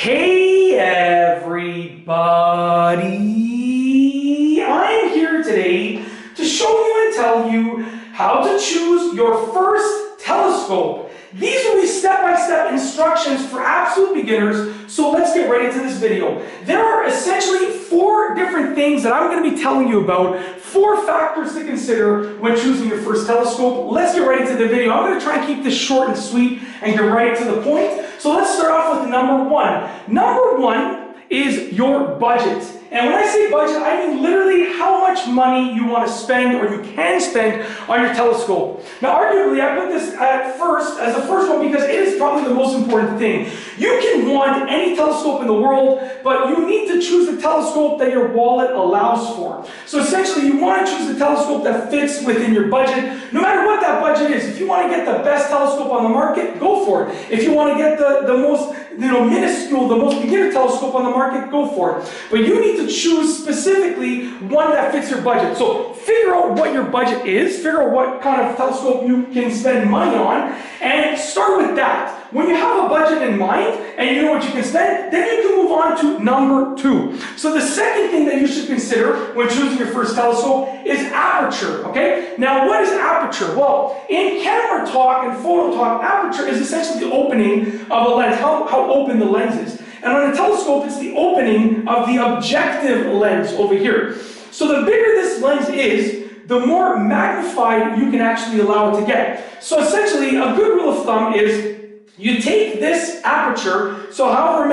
Hey everybody! I'm here today to show you and tell you how to choose your first telescope. These will be step-by-step instructions for absolute beginners, so let's get right into this video. There are essentially 4 different things that I'm going to be telling you about, 4 factors to consider when choosing your first telescope. Let's get right into the video. I'm going to try and keep this short and sweet and get right to the point. So let's start off with number 1. Number 1 is your budget. And when I say budget, I mean literally how much money you want to spend or you can spend on your telescope. Now, arguably, I put this as the first one because it is probably the most important thing. You can want any telescope in the world, but you need to choose the telescope that your wallet allows for. So essentially, you want to choose the telescope that fits within your budget, no matter what that budget is. If you want to get the best telescope on the market, go for it. If you want to get the most minuscule, the most beginner telescope on the market, go for it. But you need to choose specifically one that fits your budget. So figure out what your budget is, figure out what kind of telescope you can spend money on, and start with that. When you have a budget in mind and you know what you can spend, then you can move on to number 2. So the second thing that you should consider when choosing your first telescope is aperture, okay? Now, what is aperture? Well, in camera talk and photo talk, aperture is essentially the opening of a lens, how open the lens is. And on a telescope, it's the opening of the objective lens over here. So the bigger this lens is, the more magnified you can actually allow it to get. So essentially, a good rule of thumb is you take this aperture, so however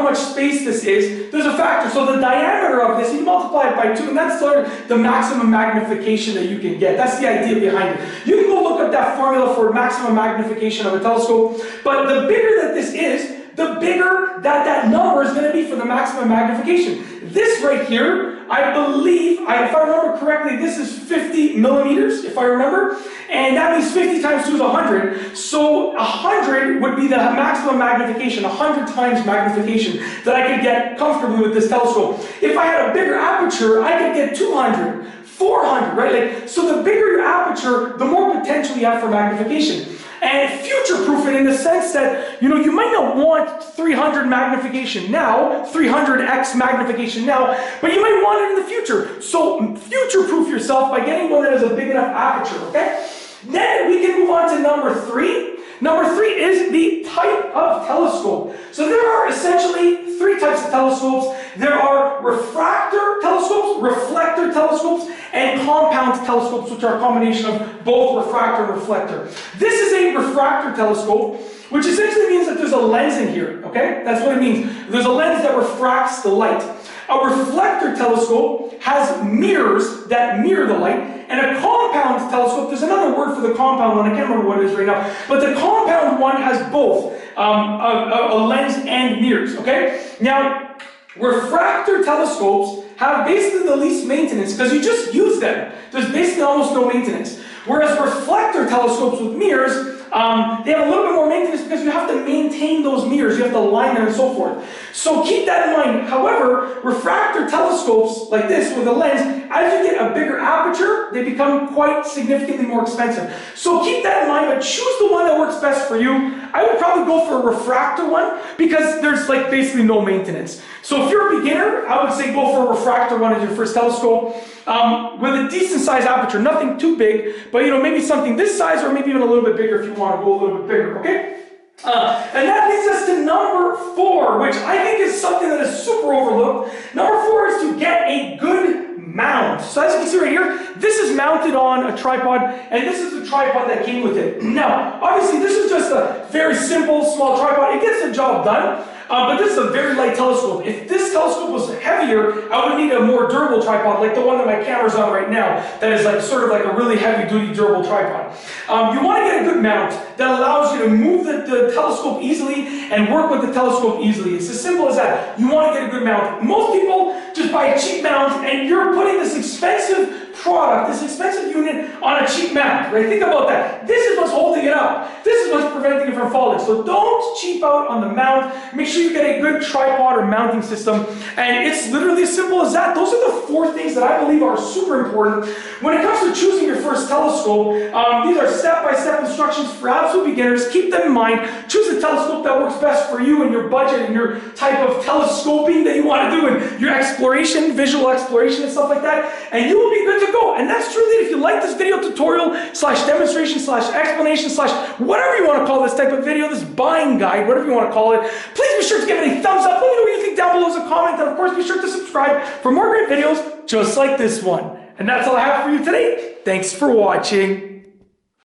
much space this is, there's a factor. So the diameter of this, you multiply it by 2, and that's sort of the maximum magnification that you can get. That's the idea behind it. You can go look up that formula for maximum magnification of a telescope, but the bigger that this is, the bigger that number is going to be for the maximum magnification. This right here, I believe, if I remember correctly, this is 50 millimeters, if I remember, and that means 50 times 2 is 100, so 100 would be the maximum magnification, 100 times magnification that I could get comfortably with this telescope. If I had a bigger aperture, I could get 200, 400, right? So the bigger your aperture, the more potential you have for magnification. And future-proof it in the sense that, you might not want 300 magnification now, 300x magnification now, but you might want it in the future. So future-proof yourself by getting one that has a big enough aperture, okay? Then we can move on to number 3. Number 3 is the type of telescope. So there are essentially 3 types of telescopes. There are refractor telescopes, reflector telescopes, and compound telescopes, which are a combination of both refractor and reflector. This is a refractor telescope, which essentially means that there's a lens in here, okay? That's what it means. There's a lens that refracts the light. A reflector telescope has mirrors that mirror the light, and a compound telescope, there's another word for the compound one, I can't remember what it is right now, but the compound one has both a lens and mirrors, okay? Now, refractor telescopes have basically the least maintenance because you just use them. There's basically almost no maintenance. Whereas reflector telescopes with mirrors, they have a little bit more maintenance because you have to maintain those mirrors, you have to align them and so forth. So keep that in mind. However, refractor telescopes like this with a lens, as you get a bigger aperture, they become quite significantly more expensive. So keep that in mind, but choose the one that works best for you. I would probably go for a refractor one because there's basically no maintenance. So if you're a beginner, I would say go for a refractor one as your first telescope with a decent size aperture, nothing too big, but maybe something this size or maybe even a little bit bigger if you want to go a little bit bigger, okay? And that leads us to number 4, which I think is something that is super overlooked. Number 4 is to get a good mount. So as you can see right here, this is mounted on a tripod, and this is the tripod that came with it. Now, obviously, this is just a very simple, small tripod. It gets the job done. But this is a very light telescope. If this telescope was heavier, I would need a more durable tripod, like the one that my camera's on right now, that is sort of like a really heavy-duty durable tripod. You want to get a good mount that allows you to move the telescope easily and work with the telescope easily. It's as simple as that. You want to get a good mount. Most people just buy a cheap mount, and you're putting this expensive product, this expensive unit on a cheap mount, right? Think about that. This is what's holding it up. This is what's preventing it from falling. So don't cheap out on the mount. Make sure you get a good tripod or mounting system. And it's literally as simple as that. Those are the 4 things that I believe are super important when it comes to choosing your first telescope. These are step-by-step instructions for absolute beginners. Keep them in mind. Choose a telescope that works best for you and your budget and your type of telescoping that you want to do and your exploration, visual exploration and stuff like that. And you will be good to go. And that's truly it. If you like this video tutorial / demonstration / explanation / whatever you want to call this type of video, this buying guide, whatever you want to call it, please be sure to give it a thumbs up. Let me know what you think down below as a comment. And of course, be sure to subscribe for more great videos just like this one. And that's all I have for you today. Thanks for watching.